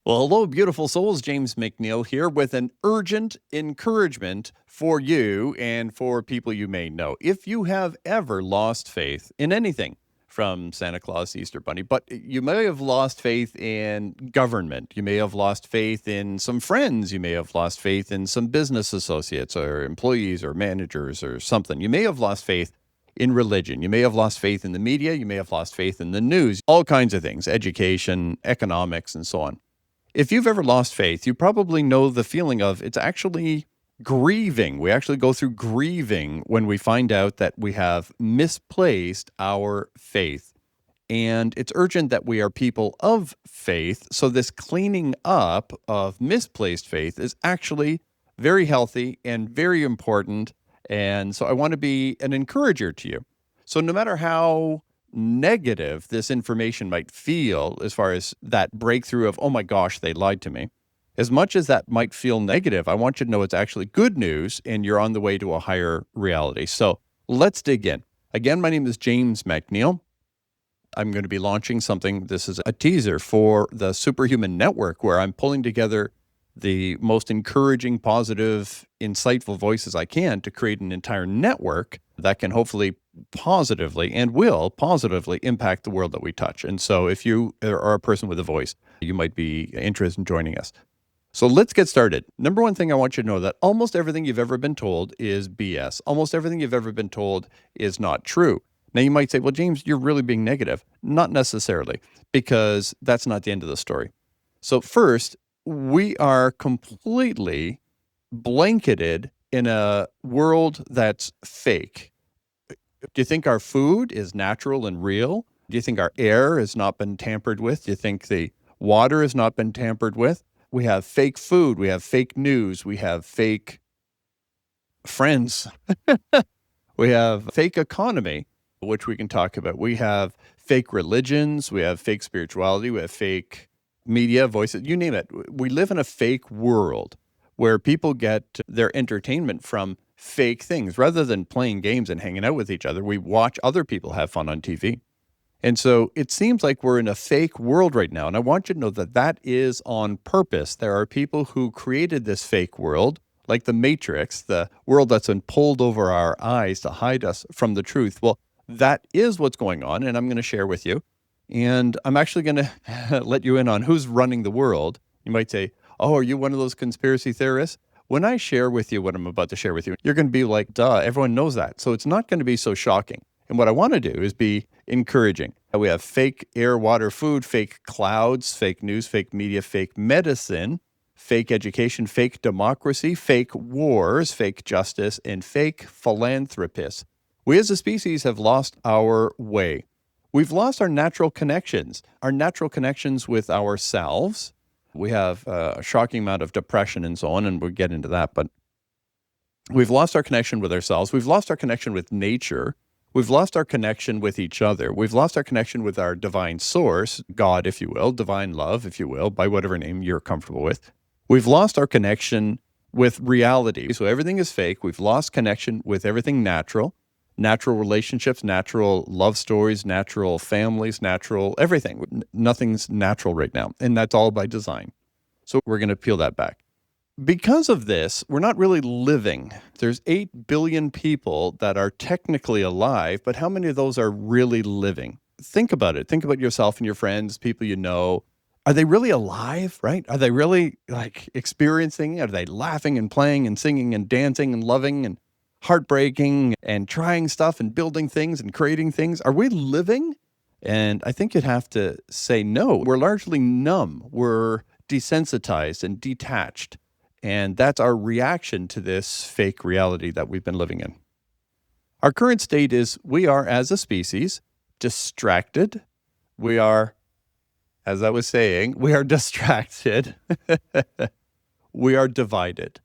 Well, hello, beautiful souls. James MacNeil here with an urgent encouragement for you and for people you may know. If you have ever lost faith in anything, from Santa Claus to Easter Bunny, but you may have lost faith in government, you may have lost faith in some friends, you may have lost faith in some business associates or employees or managers or something. You may have lost faith in religion. You may have lost faith in the media. You may have lost faith in the news, all kinds of things, education, economics, and so on. If you've ever lost faith, you probably know the feeling of it's actually grieving. We actually go through grieving when we find out that we have misplaced our faith. And it's urgent that we are people of faith. So, this cleaning up of misplaced faith is actually very healthy and very important. And so, I want to be an encourager to you. So, no matter how negative this information might feel, as far as that breakthrough of, oh my gosh, they lied to me, as much as that might feel negative, I want you to know it's actually good news and you're on the way to a higher reality. So, let's dig in. Again, my name is James MacNeil. I'm going to be launching something. This is a teaser for the Superhuman Network, where I'm pulling together the most encouraging, positive, insightful voices I can to create an entire network that can hopefully positively and will positively impact the world that we touch. And so if you are a person with a voice, you might be interested in joining us. So let's get started. Number one thing I want you to know that almost everything you've ever been told is BS. Almost everything you've ever been told is not true. Now, you might say, well, James, you're really being negative. Not necessarily, because that's not the end of the story. So first, we are completely blanketed in a world that's fake. Do you think our food is natural and real? Do you think our air has not been tampered with? Do you think the water has not been tampered with? We have fake food. We have fake news. We have fake friends. We have fake economy, which we can talk about. We have fake religions, we have fake spirituality, we have fake media, voices, you name it. We live in a fake world where people get their entertainment from fake things. Rather than playing games and hanging out with each other, we watch other people have fun on TV. And so it seems like we're in a fake world right now. And I want you to know that that is on purpose. There are people who created this fake world, like the Matrix, the world that's been pulled over our eyes to hide us from the truth. Well, that is what's going on, and I'm going to share with you. And I'm actually going to let you in on who's running the world. You might say, oh, are you one of those conspiracy theorists? When I share with you what I'm about to share with you, you're going to be like, duh, everyone knows that. So it's not going to be so shocking. And what I want to do is be encouraging. We have fake air, water, food, fake clouds, fake news, fake media, fake medicine, fake education, fake democracy, fake wars, fake justice, and fake philanthropists. We as a species have lost our way. We've lost our natural connections with ourselves. We have a shocking amount of depression and so on, and we'll get into that. But we've lost our connection with ourselves. We've lost our connection with nature. We've lost our connection with each other. We've lost our connection with our divine source, God, if you will, divine love, if you will, by whatever name you're comfortable with. We've lost our connection with reality. So everything is fake. We've lost connection with everything natural relationships, natural love stories, natural families, natural everything. Nothing's natural right now. And that's all by design. So we're going to peel that back. Because of this, we're not really living. There's 8 billion people that are technically alive, but how many of those are really living? Think about it. Think about yourself and your friends, people you know. Are they really alive, right? Are they really like experiencing? Are they laughing and playing and singing and dancing and loving and heartbreaking and trying stuff and building things and creating things? Are we living? And I think you'd have to say no. We're largely numb. We're desensitized and detached. And that's our reaction to this fake reality that we've been living in. Our current state is we are, as a species, distracted. We are, as I was saying, we are distracted. We are divided.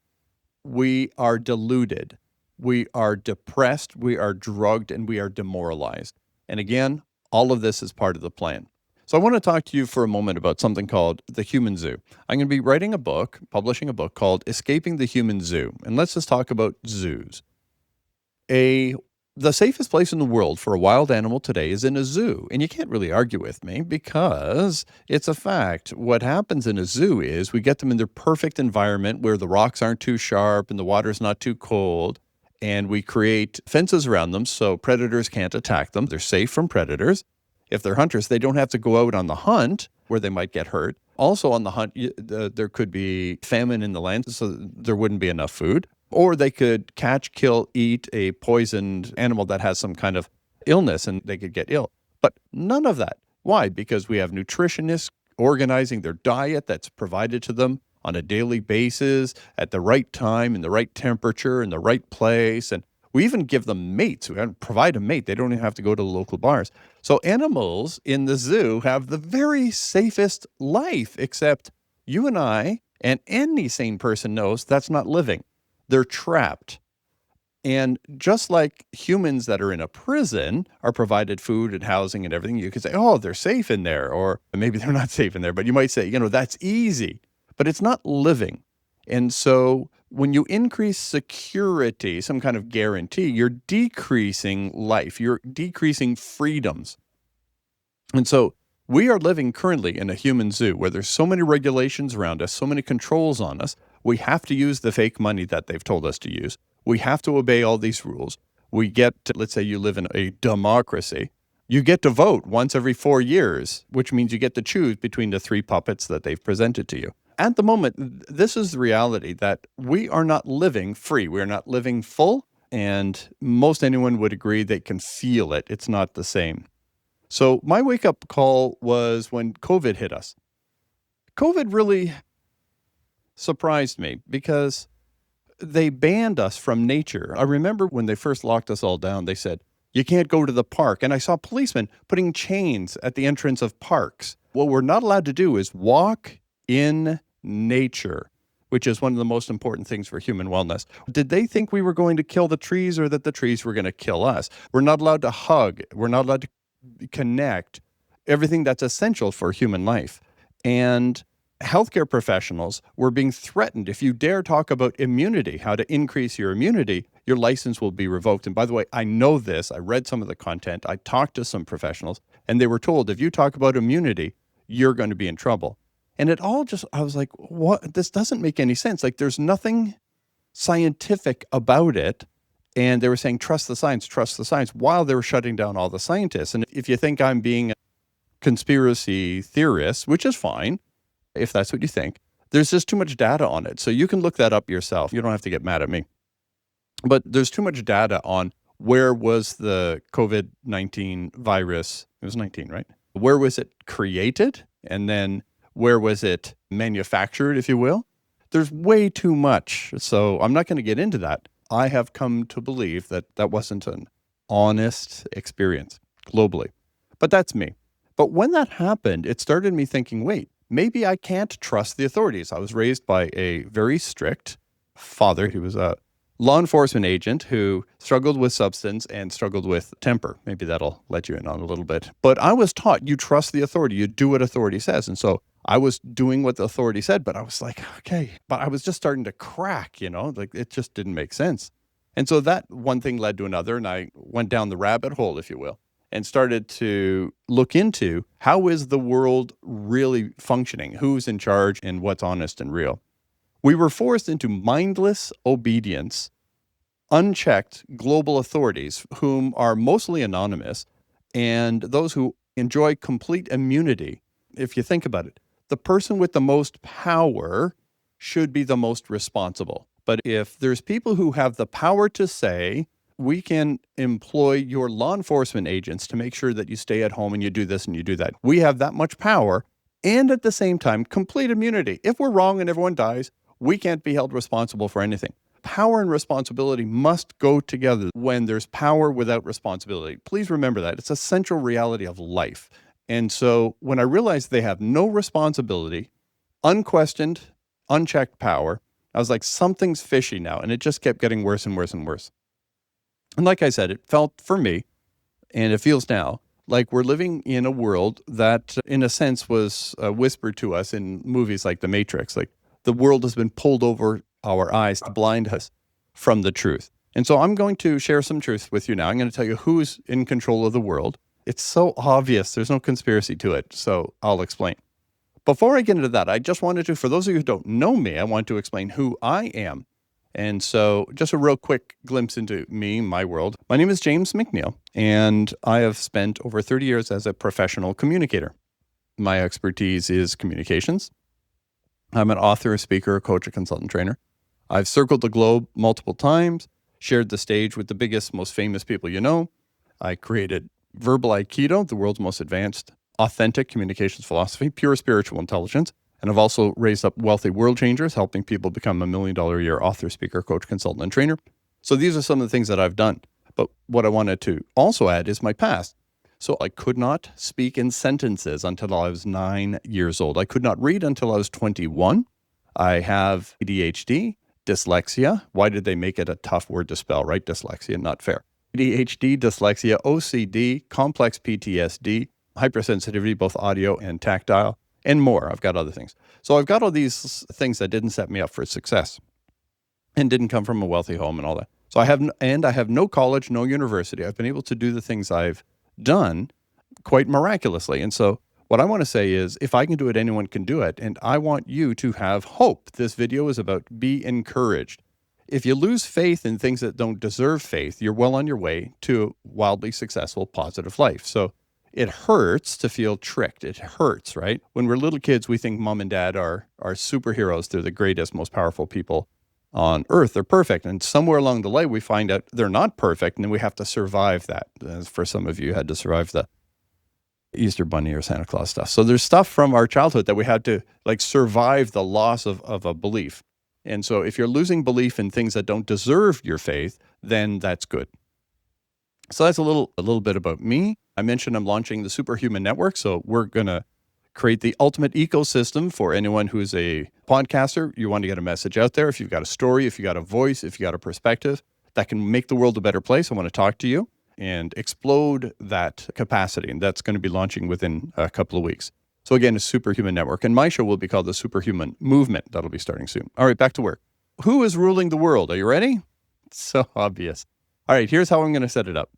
We are deluded. We are depressed. We are drugged, and we are demoralized. And again, all of this is part of the plan. So I want to talk to you for a moment about something called the human zoo. I'm going to be publishing a book called Escaping the Human Zoo. And let's just talk about zoos. A The safest place in the world for a wild animal today is in a zoo. And you can't really argue with me because it's a fact. What happens in a zoo is we get them in their perfect environment where the rocks aren't too sharp and the water's not too cold. And we create fences around them so predators can't attack them. They're safe from predators. If they're hunters, they don't have to go out on the hunt where they might get hurt. Also, on the hunt, there could be famine in the land, so there wouldn't be enough food. Or they could catch, kill, eat a poisoned animal that has some kind of illness and they could get ill. But none of that. Why? Because we have nutritionists organizing their diet that's provided to them on a daily basis at the right time, in the right temperature, in the right place. And we even give them mates. We provide a mate. They don't even have to go to the local bars. So animals in the zoo have the very safest life, except you and I and any sane person knows that's not living. They're trapped. And just like humans that are in a prison are provided food and housing and everything, you could say, oh, they're safe in there, or maybe they're not safe in there, but you might say, that's easy, but it's not living. And so when you increase security, some kind of guarantee, you're decreasing life, you're decreasing freedoms. And so we are living currently in a human zoo where there's so many regulations around us, so many controls on us. We have to use the fake money that they've told us to use. We have to obey all these rules. We get, let's say you live in a democracy. You get to vote once every 4 years, which means you get to choose between the three puppets that they've presented to you. At the moment, this is the reality that we are not living free. We're not living full. And most anyone would agree they can feel it. It's not the same. So my wake-up call was when COVID hit us. COVID really surprised me because they banned us from nature. I remember when they first locked us all down, they said, you can't go to the park. And I saw policemen putting chains at the entrance of parks. What we're not allowed to do is walk in nature, which is one of the most important things for human wellness. Did they think we were going to kill the trees or that the trees were going to kill us? We're not allowed to hug. We're not allowed to connect, everything that's essential for human life. And healthcare professionals were being threatened. If you dare talk about immunity, how to increase your immunity, your license will be revoked. And by the way, I know this. I read some of the content. I talked to some professionals, and they were told, if you talk about immunity, you're going to be in trouble. And it all just, I was like, what? This doesn't make any sense. Like, there's nothing scientific about it. And they were saying, trust the science, while they were shutting down all the scientists. And if you think I'm being a conspiracy theorist, which is fine, if that's what you think, there's just too much data on it. So you can look that up yourself. You don't have to get mad at me. But there's too much data on where was the COVID-19 virus. It was 19, right? Where was it created? And then where was it manufactured, if you will? There's way too much. So I'm not going to get into that. I have come to believe that that wasn't an honest experience globally. But that's me. But when that happened, it started me thinking, wait, maybe I can't trust the authorities. I was raised by a very strict father. He was a law enforcement agent who struggled with substance and struggled with temper. Maybe that'll let you in on a little bit. But I was taught you trust the authority. You do what authority says. And so I was doing what the authority said, but I was like, okay. But I was just starting to crack, like it just didn't make sense. And so that one thing led to another, and I went down the rabbit hole, if you will, and started to look into how is the world really functioning? Who's in charge and what's honest and real? We were forced into mindless obedience, unchecked global authorities, whom are mostly anonymous, and those who enjoy complete immunity. If you think about it, the person with the most power should be the most responsible. But if there's people who have the power to say, we can employ your law enforcement agents to make sure that you stay at home and you do this and you do that. We have that much power and at the same time, complete immunity. If we're wrong and everyone dies, we can't be held responsible for anything. Power and responsibility must go together when there's power without responsibility. Please remember that. It's a central reality of life. And so when I realized they have no responsibility, unquestioned, unchecked power, I was like, something's fishy now. And it just kept getting worse and worse and worse. And like I said, it felt for me, and it feels now, like we're living in a world that, in a sense, was whispered to us in movies like The Matrix. Like the world has been pulled over our eyes to blind us from the truth. And so I'm going to share some truth with you now. I'm going to tell you who's in control of the world. It's so obvious. There's no conspiracy to it. So I'll explain. Before I get into that, I just wanted to, for those of you who don't know me, I want to explain who I am. And so just a real quick glimpse into me, my world. My name is James MacNeil, and I have spent over 30 years as a professional communicator. My expertise is communications. I'm an author, a speaker, a coach, a consultant trainer. I've circled the globe multiple times, shared the stage with the biggest, most famous people you know. I created Verbal Aikido, the world's most advanced, authentic communications philosophy, pure spiritual intelligence. And I've also raised up wealthy world changers, helping people become $1 million a year author, speaker, coach, consultant, and trainer. So these are some of the things that I've done. But what I wanted to also add is my past. So I could not speak in sentences until I was 9 years old. I could not read until I was 21. I have ADHD, dyslexia. Why did they make it a tough word to spell, right? Dyslexia, not fair. ADHD, dyslexia, OCD, complex PTSD, hypersensitivity, both audio and tactile, and more. I've got other things. So I've got all these things that didn't set me up for success and didn't come from a wealthy home and all that. So I have no college, no university. I've been able to do the things I've done quite miraculously. And so what I want to say is, if I can do it, anyone can do it. And I want you to have hope. This video is about be encouraged. If you lose faith in things that don't deserve faith, you're well on your way to a wildly successful, positive life. So it hurts to feel tricked. It hurts, right? When we're little kids, we think mom and dad are superheroes. They're the greatest, most powerful people on earth. They're perfect. And somewhere along the way, we find out they're not perfect, and then we have to survive that. As for some of you, had to survive the Easter Bunny or Santa Claus stuff. So there's stuff from our childhood that we had to survive the loss of a belief. And so if you're losing belief in things that don't deserve your faith, then that's good. So that's a little bit about me. I mentioned I'm launching the Superhuman Network. So we're going to create the ultimate ecosystem for anyone who's a podcaster. You want to get a message out there. If you've got a story, if you've got a voice, if you've got a perspective that can make the world a better place, I want to talk to you and explode that capacity. And that's going to be launching within a couple of weeks. So again, a Superhuman Network. And my show will be called the Superhuman Movement. That'll be starting soon. All right, back to work. Who is ruling the world? Are you ready? It's so obvious. All right, here's how I'm going to set it up.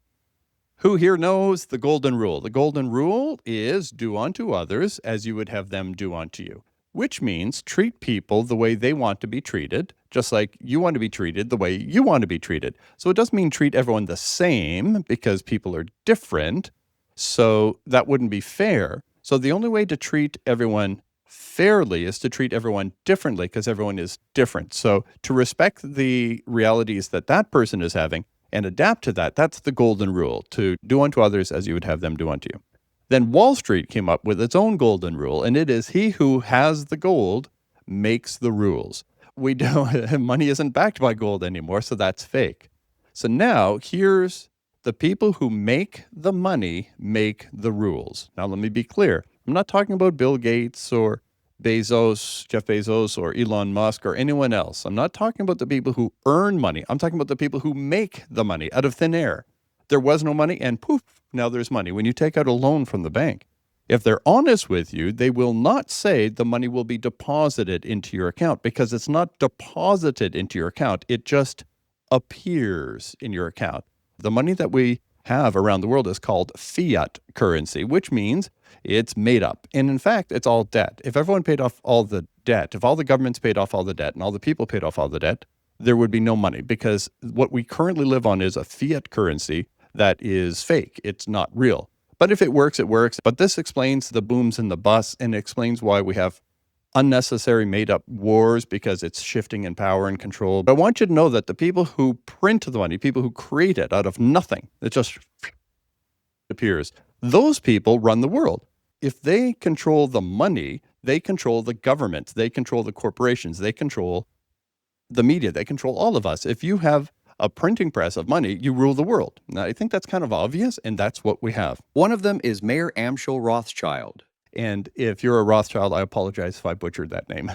Who here knows the golden rule? The golden rule is do unto others as you would have them do unto you, which means treat people the way they want to be treated, just like you want to be treated the way you want to be treated. So it doesn't mean treat everyone the same, because people are different. So that wouldn't be fair. So the only way to treat everyone fairly is to treat everyone differently, because everyone is different. So to respect the realities that that person is having and adapt to that, that's the golden rule, to do unto others as you would have them do unto you. Then Wall Street came up with its own golden rule, and it is he who has the gold makes the rules. We don't, money isn't backed by gold anymore, so that's fake. So now here's the people who make the money make the rules. Now let me be clear. I'm not talking about Bill Gates or Jeff Bezos or Elon Musk or anyone else. I'm not talking about the people who earn money. I'm talking about the people who make the money out of thin air. There was no money and poof, now there's money. When you take out a loan from the bank, if they're honest with you, they will not say the money will be deposited into your account, because it's not deposited into your account. It just appears in your account. The money that we have around the world is called fiat currency, which means it's made up. And in fact, it's all debt. If everyone paid off all the debt, if all the governments paid off all the debt and all the people paid off all the debt, there would be no money, because what we currently live on is a fiat currency that is fake. It's not real. But if it works, it works. But this explains the booms and the busts, and explains why we have unnecessary made-up wars, because it's shifting in power and control. But I want you to know that the people who print the money, people who create it out of nothing, it just appears, those people run the world. If they control the money, they control the government, they control the corporations, they control the media, they control all of us. If you have a printing press of money, you rule the world. Now, I think that's kind of obvious, and that's what we have. One of them is Mayor Amschel Rothschild. And if you're a Rothschild, I apologize if I butchered that name.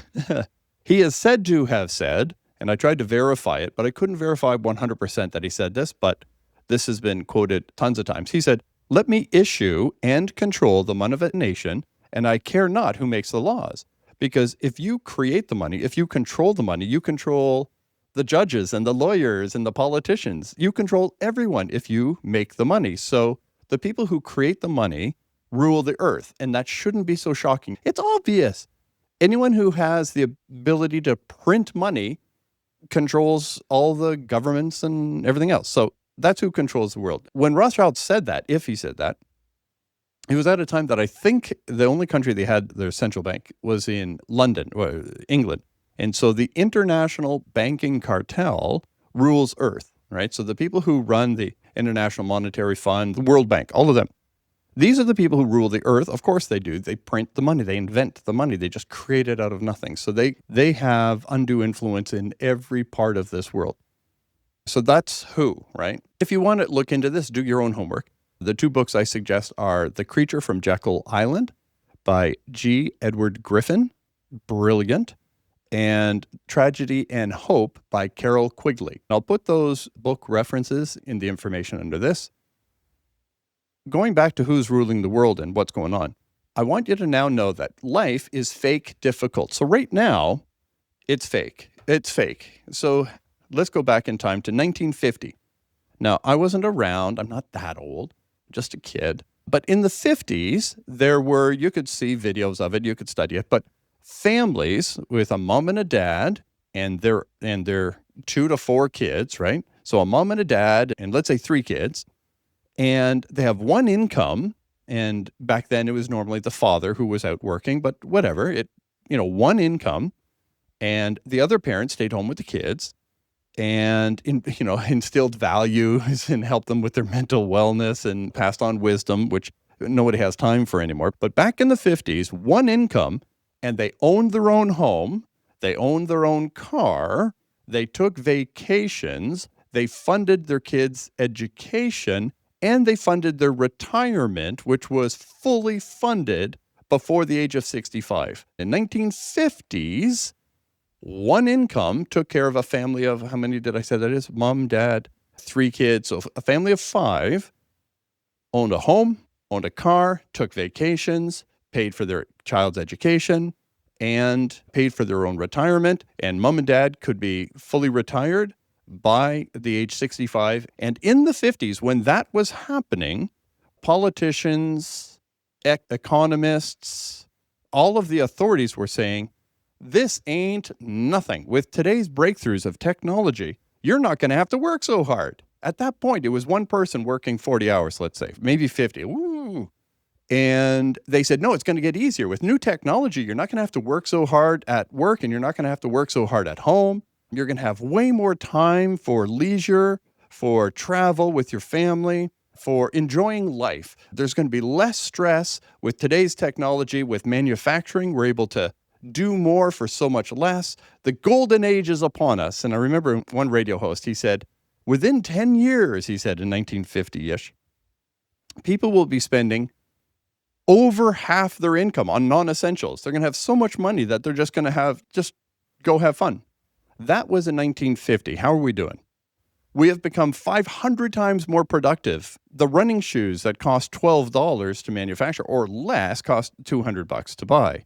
He is said to have said, and I tried to verify it, but I couldn't verify 100% that he said this, but this has been quoted tons of times. He said, "Let me issue and control the money of a nation, and I care not who makes the laws." Because if you create the money, if you control the money, you control the judges and the lawyers and the politicians. You control everyone if you make the money. So the people who create the money rule the earth. And that shouldn't be so shocking. It's obvious. Anyone who has the ability to print money controls all the governments and everything else. So that's who controls the world. When Rothschild said that, if he said that, it was at a time that I think the only country they had their central bank was in London, England. And so the international banking cartel rules Earth, right? So the people who run the International Monetary Fund, the World Bank, all of them, these are the people who rule the earth. Of course they do. They print the money. They invent the money. They just create it out of nothing. So they have undue influence in every part of this world. So that's who, right? If you want to look into this, do your own homework. The two books I suggest are The Creature from Jekyll Island by G. Edward Griffin, brilliant, and Tragedy and Hope by Carol Quigley. I'll put those book references in the information under this. Going back to who's ruling the world and what's going on, I want you to now know that life is fake difficult. So right now, it's fake. It's fake. So let's go back in time to 1950. Now, I wasn't around. I'm not that old, just a kid. But in the 50s, you could see videos of it, you could study it, but families with a mom and a dad and their 2 to 4 kids, right? So a mom and a dad and let's say 3 kids, and they have one income. And back then it was normally the father who was out working, but whatever, one income, and the other parent stayed home with the kids and instilled values and helped them with their mental wellness and passed on wisdom, which nobody has time for anymore. But back in the 50s, one income, and they owned their own home, they owned their own car, they took vacations, they funded their kids' education, and they funded their retirement, which was fully funded before the age of 65. In 1950s, one income took care of a family of, how many did I say that is? Mom, dad, 3 kids. So a family of 5 owned a home, owned a car, took vacations, paid for their child's education, and paid for their own retirement. And mom and dad could be fully retired by the age 65. And in the 50s, when that was happening, politicians, economists, all of the authorities were saying, this ain't nothing. With today's breakthroughs of technology, you're not going to have to work so hard. At that point, it was one person working 40 hours, let's say, maybe 50. Woo. And they said, no, it's going to get easier. With new technology, you're not going to have to work so hard at work, and you're not going to have to work so hard at home. You're going to have way more time for leisure, for travel with your family, for enjoying life. There's going to be less stress with today's technology. With manufacturing, we're able to do more for so much less. The golden age is upon us. And I remember one radio host, he said, within 10 years, he said in 1950-ish, people will be spending over half their income on non-essentials. They're going to have so much money that they're just going to go have fun. That was in 1950. How are we doing? We have become 500 times more productive. The running shoes that cost $12 to manufacture or less cost $200 to buy.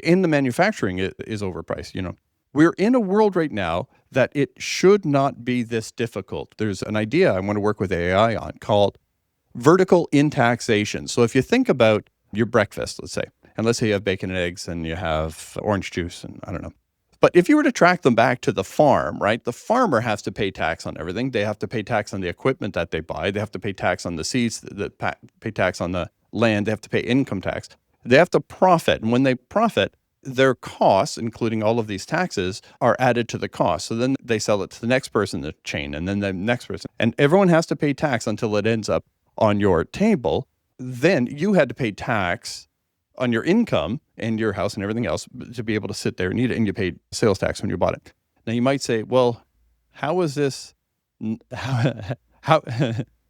In the manufacturing is overpriced, We're in a world right now that it should not be this difficult. There's an idea I want to work with AI on called vertical intaxation. So if you think about your breakfast, let's say you have bacon and eggs and you have orange juice and I don't know. But if you were to track them back to the farm, right, the farmer has to pay tax on everything. They have to pay tax on the equipment that they buy. They have to pay tax on the seeds, pay tax on the land. They have to pay income tax. They have to profit. And when they profit, their costs, including all of these taxes, are added to the cost. So then they sell it to the next person in the chain and then the next person. And everyone has to pay tax until it ends up on your table. Then you had to pay tax on your income and your house and everything else to be able to sit there and eat it. And you paid sales tax when you bought it. Now you might say, well, how is this? How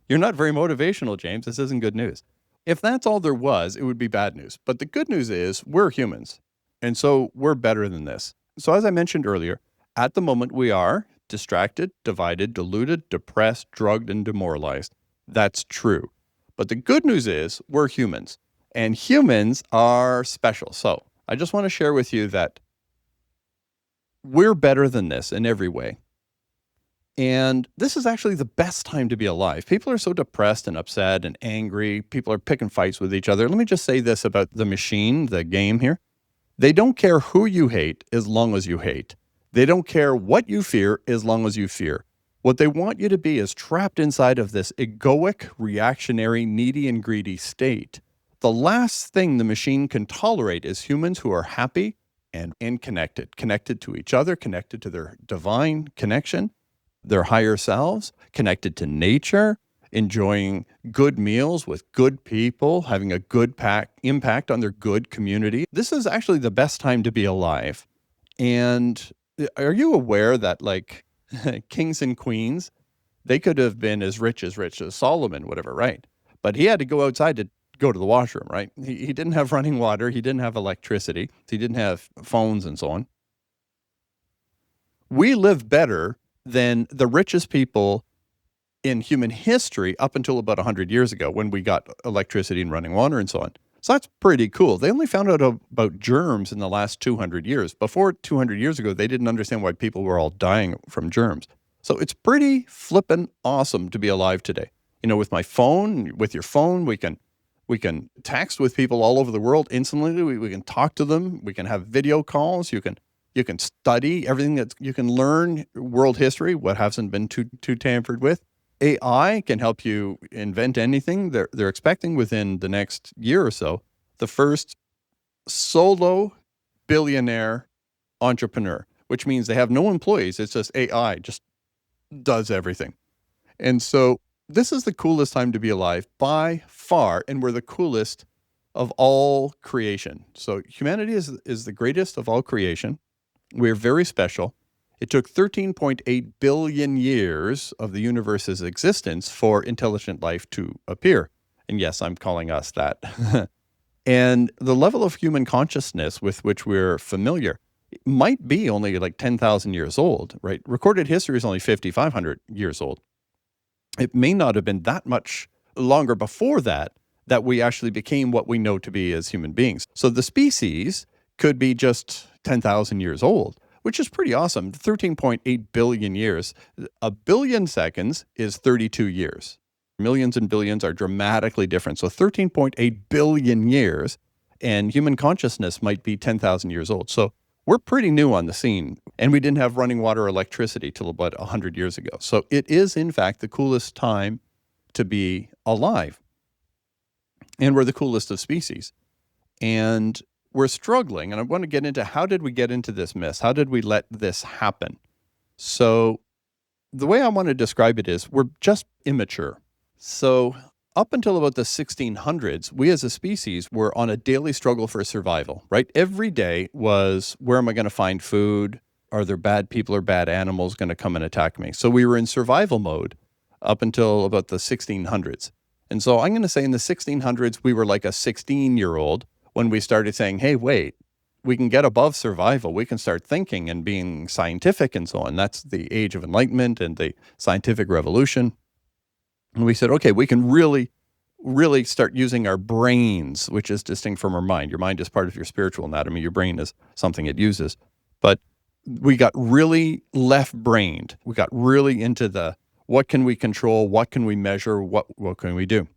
you're not very motivational, James. This isn't good news. If that's all there was, it would be bad news. But the good news is we're humans. And so we're better than this. So as I mentioned earlier, at the moment we are distracted, divided, deluded, depressed, drugged, and demoralized. That's true. But the good news is we're humans. And humans are special. So I just want to share with you that we're better than this in every way. And this is actually the best time to be alive. People are so depressed and upset and angry. People are picking fights with each other. Let me just say this about the machine, the game here. They don't care who you hate as long as you hate. They don't care what you fear as long as you fear. What they want you to be is trapped inside of this egoic, reactionary, needy, and greedy state. The last thing the machine can tolerate is humans who are happy and connected to each other, connected to their divine connection, their higher selves, connected to nature, enjoying good meals with good people, having a good impact on their good community. This is actually the best time to be alive. And are you aware that, like, kings and queens, they could have been as rich as Solomon, whatever, right? But he had to go outside to go to the washroom, right? He didn't have running water. He didn't have electricity. He didn't have phones and so on. We live better than the richest people in human history up until about 100 years ago when we got electricity and running water and so on. So that's pretty cool. They only found out about germs in the last 200 years. Before 200 years ago, they didn't understand why people were all dying from germs. So it's pretty flippin' awesome to be alive today. You know, with my phone, with your phone, we can text with people all over the world instantly. We can talk to them. We can have video calls. You can study everything that you can learn world history, what hasn't been too tampered with. AI can help you invent anything. They're expecting within the next year or so the first solo billionaire entrepreneur, which means they have no employees. It's just AI just does everything. And so this is the coolest time to be alive by far, and we're the coolest of all creation. So humanity is the greatest of all creation. We're very special. It took 13.8 billion years of the universe's existence for intelligent life to appear. And yes, I'm calling us that. And the level of human consciousness with which we're familiar might be only like 10,000 years old, right? Recorded history is only 5,500 years old. It may not have been that much longer before that we actually became what we know to be as human beings. So the species could be just 10,000 years old, which is pretty awesome. 13.8 billion years. A billion seconds is 32 years. Millions and billions are dramatically different. So 13.8 billion years, and human consciousness might be 10,000 years old. So we're pretty new on the scene, and we didn't have running water or electricity till about 100 years ago. So it is, in fact, the coolest time to be alive. And we're the coolest of species. And we're struggling, and I want to get into how did we get into this mess? How did we let this happen? So the way I want to describe it is we're just immature. So up until about the 1600s, we as a species were on a daily struggle for survival, right? Every day was, where am I going to find food? Are there bad people or bad animals going to come and attack me? So we were in survival mode up until about the 1600s. And so I'm going to say in the 1600s, we were like a 16-year-old when we started saying, hey, wait, we can get above survival. We can start thinking and being scientific and so on. That's the age of enlightenment and the scientific revolution. And we said, okay, we can really, really start using our brains, which is distinct from our mind. Your mind is part of your spiritual anatomy. Your brain is something it uses. But we got really left-brained. We got really into the what can we control, what can we measure, what can we do?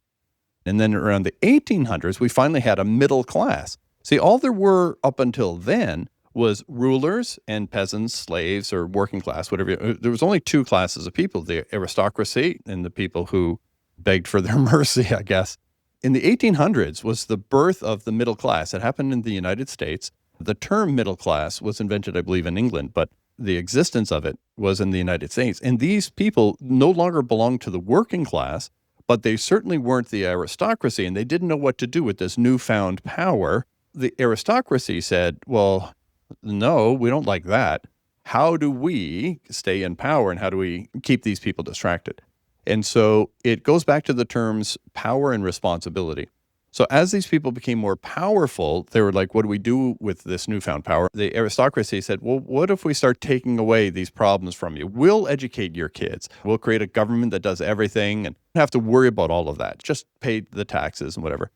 And then around the 1800s, we finally had a middle class. See, all there were up until then was rulers and peasants, slaves, or working class, whatever. There was only two classes of people, the aristocracy and the people who begged for their mercy, I guess. In the 1800s was the birth of the middle class. It happened in the United States. The term middle class was invented, I believe, in England, but the existence of it was in the United States. And these people no longer belonged to the working class, but they certainly weren't the aristocracy, and they didn't know what to do with this newfound power. The aristocracy said, well, no, we don't like that. How do we stay in power, and how do we keep these people distracted? And so it goes back to the terms power and responsibility. So as these people became more powerful, they were like, what do we do with this newfound power? The aristocracy said, well, what if we start taking away these problems from you? We'll educate your kids. We'll create a government that does everything and don't have to worry about all of that. Just pay the taxes and whatever.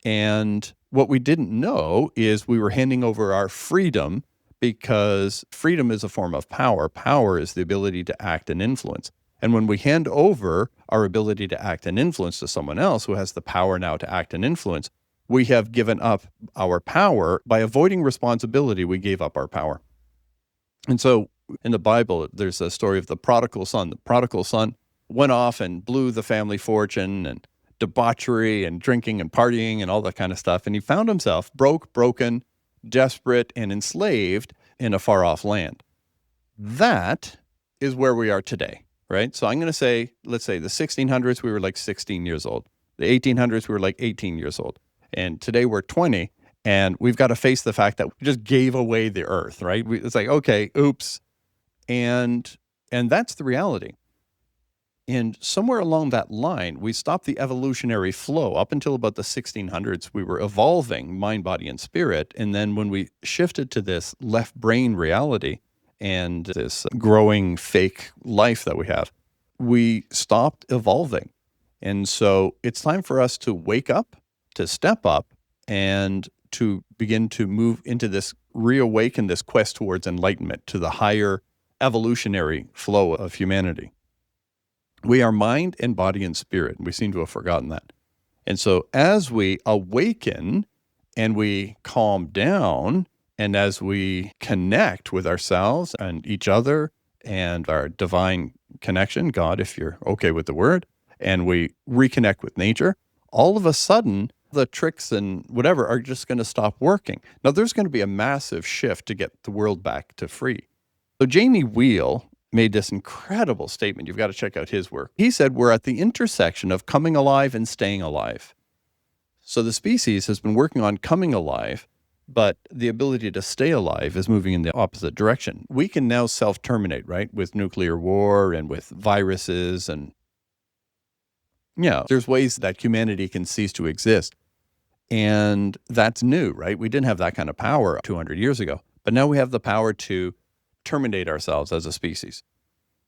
And what we didn't know is we were handing over our freedom because freedom is a form of power. Power is the ability to act and influence. And when we hand over our ability to act and influence to someone else who has the power now to act and influence, we have given up our power. By avoiding responsibility, we gave up our power. And so in the Bible, there's a story of the prodigal son. The prodigal son went off and blew the family fortune and debauchery and drinking and partying and all that kind of stuff. And he found himself broke, broken, desperate, and enslaved in a far off land. That is where we are today, right? So I'm going to say, let's say the 1600s, we were like 16 years old. The 1800s, we were like 18 years old. And today we're 20. And we've got to face the fact that we just gave away the earth, right? It's like, okay, oops. And that's the reality. And somewhere along that line, we stopped the evolutionary flow. Up until about the 1600s, we were evolving mind, body, and spirit. And then when we shifted to this left brain reality and this growing fake life that we have, we stopped evolving. And so it's time for us to wake up, to step up, and to begin to move into this, reawaken this quest towards enlightenment, to the higher evolutionary flow of humanity. We are mind and body and spirit. We seem to have forgotten that. And so as we awaken and we calm down, and as we connect with ourselves and each other and our divine connection, God, if you're okay with the word, and we reconnect with nature, all of a sudden, the tricks and whatever are just going to stop working. Now, there's going to be a massive shift to get the world back to free. So Jamie Wheel made this incredible statement. You've got to check out his work. He said, we're at the intersection of coming alive and staying alive. So the species has been working on coming alive, but the ability to stay alive is moving in the opposite direction. We can now self-terminate, right? With nuclear war and with viruses and there's ways that humanity can cease to exist. And that's new, right? We didn't have that kind of power 200 years ago, but now we have the power to terminate ourselves as a species.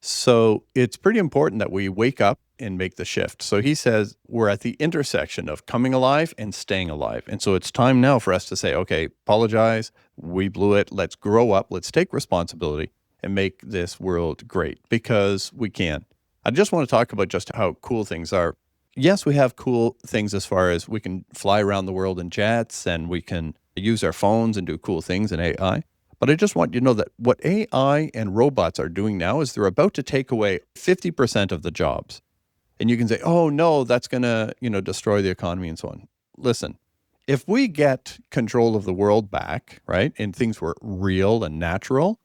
So it's pretty important that we wake up and make the shift. So he says we're at the intersection of coming alive and staying alive. And so it's time now for us to say, okay, apologize, we blew it, let's grow up, let's take responsibility and make this world great, because we can. I just want to talk about just how cool things are. Yes, we have cool things as far as we can fly around the world in jets and we can use our phones and do cool things in AI. But I just want you to know that what AI and robots are doing now is they're about to take away 50% of the jobs. And you can say, oh, no, that's going to, destroy the economy and so on. Listen, if we get control of the world back, right, and things were real and natural,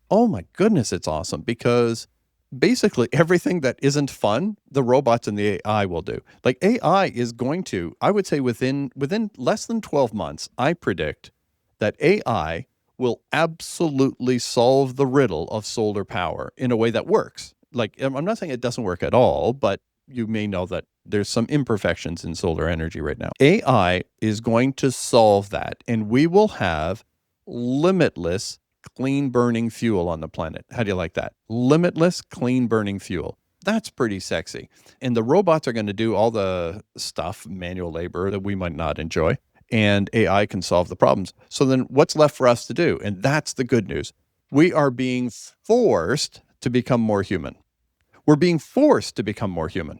oh my goodness, it's awesome, because basically everything that isn't fun, the robots and the AI will do. Like AI is going to, I would say within less than 12 months, I predict that AI will absolutely solve the riddle of solar power in a way that works. Like, I'm not saying it doesn't work at all, but you may know that there's some imperfections in solar energy right now. AI is going to solve that, and we will have limitless clean burning fuel on the planet. How do you like that? Limitless clean burning fuel. That's pretty sexy. And the robots are going to do all the stuff, manual labor that we might not enjoy, and AI can solve the problems. So then what's left for us to do? And that's the good news. We are being forced to become more human. We're being forced to become more human.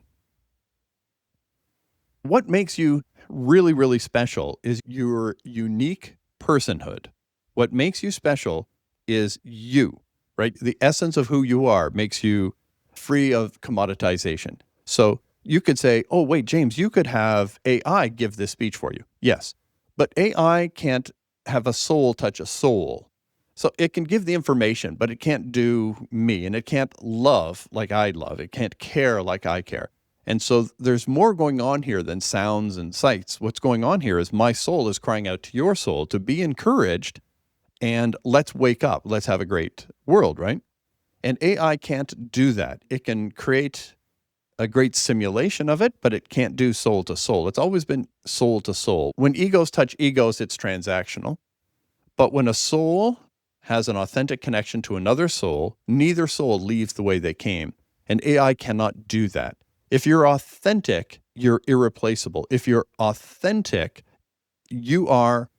What makes you really, really special is your unique personhood. What makes you special is you, right? The essence of who you are makes you free of commoditization. So you could say, oh, wait, James, you could have AI give this speech for you. Yes, but AI can't have a soul touch a soul. So it can give the information, but it can't do me, and it can't love like I love. It can't care like I care. And so there's more going on here than sounds and sights. What's going on here is my soul is crying out to your soul to be encouraged, and let's wake up. Let's have a great world, right? And AI can't do that. It can create a great simulation of it, but it can't do soul to soul. It's always been soul to soul. When egos touch egos, it's transactional. But when a soul has an authentic connection to another soul, neither soul leaves the way they came. And AI cannot do that. If you're authentic, you're irreplaceable. If you're authentic, you are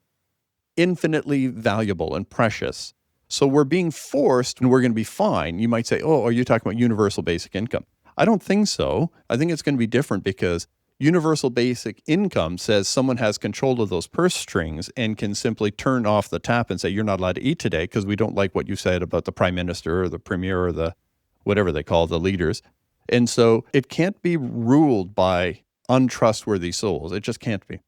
infinitely valuable and precious. So we're being forced and we're going to be fine. You might say, oh, are you talking about universal basic income? I don't think so. I think it's going to be different because universal basic income says someone has control of those purse strings and can simply turn off the tap and say, you're not allowed to eat today because we don't like what you said about the prime minister or the premier or the whatever they call the leaders. And so it can't be ruled by untrustworthy souls. It just can't be.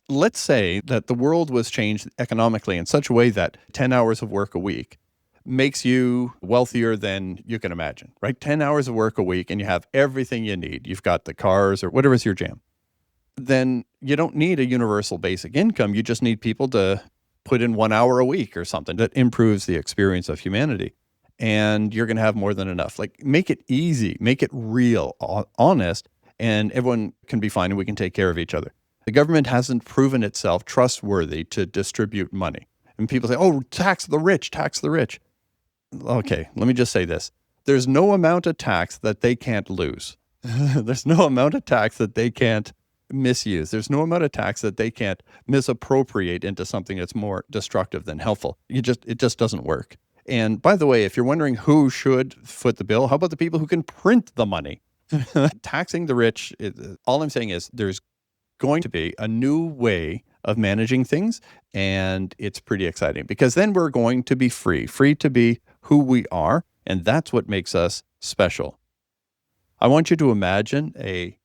Let's say that the world was changed economically in such a way that 10 hours of work a week makes you wealthier than you can imagine, right? 10 hours of work a week and you have everything you need. You've got the cars or whatever's your jam. Then you don't need a universal basic income. You just need people to put in 1 hour a week or something that improves the experience of humanity. And you're going to have more than enough. Like, make it easy, make it real, honest, and everyone can be fine and we can take care of each other. The government hasn't proven itself trustworthy to distribute money. And people say, oh, tax the rich, tax the rich. Okay, let me just say this. There's no amount of tax that they can't lose. There's no amount of tax that they can't misuse. There's no amount of tax that they can't misappropriate into something that's more destructive than helpful. It just doesn't work. And by the way, if you're wondering who should foot the bill, how about the people who can print the money? Taxing the rich, all I'm saying is there's going to be a new way of managing things, and it's pretty exciting because then we're going to be free to be who we are, and that's what makes us special. I want you to imagine a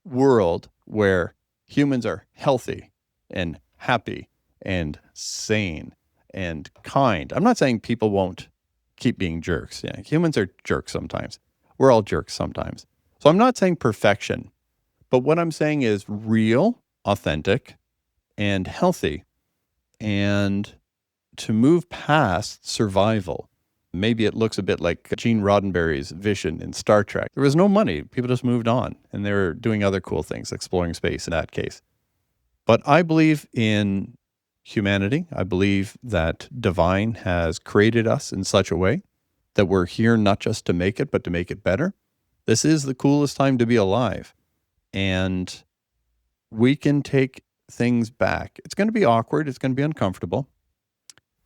world where humans are healthy and happy and sane and kind. I'm not saying people won't keep being jerks. Yeah, humans are jerks sometimes. We're all jerks sometimes. So I'm not saying perfection, but what I'm saying is real, authentic, and healthy, and to move past survival. Maybe it looks a bit like Gene Roddenberry's vision in Star Trek. There was no money. People just moved on, and they were doing other cool things, exploring space in that case. But I believe in humanity. I believe that divine has created us in such a way that we're here not just to make it, but to make it better. This is the coolest time to be alive. And we can take things back. It's going to be awkward. It's going to be uncomfortable,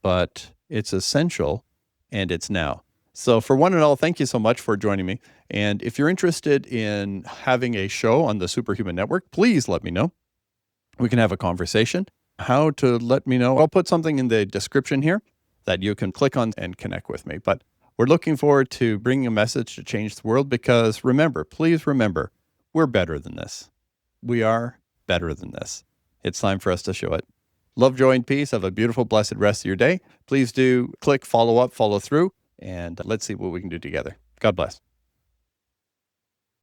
but it's essential and it's now. So for one and all, thank you so much for joining me. And if you're interested in having a show on the Superhuman Network, please let me know. We can have a conversation. How to let me know? I'll put something in the description here that you can click on and connect with me. But we're looking forward to bringing a message to change the world because remember, please remember, we're better than this. We are better than this. It's time for us to show it. Love, joy, and peace. Have a beautiful, blessed rest of your day. Please do click follow up, follow through, and let's see what we can do together. God bless.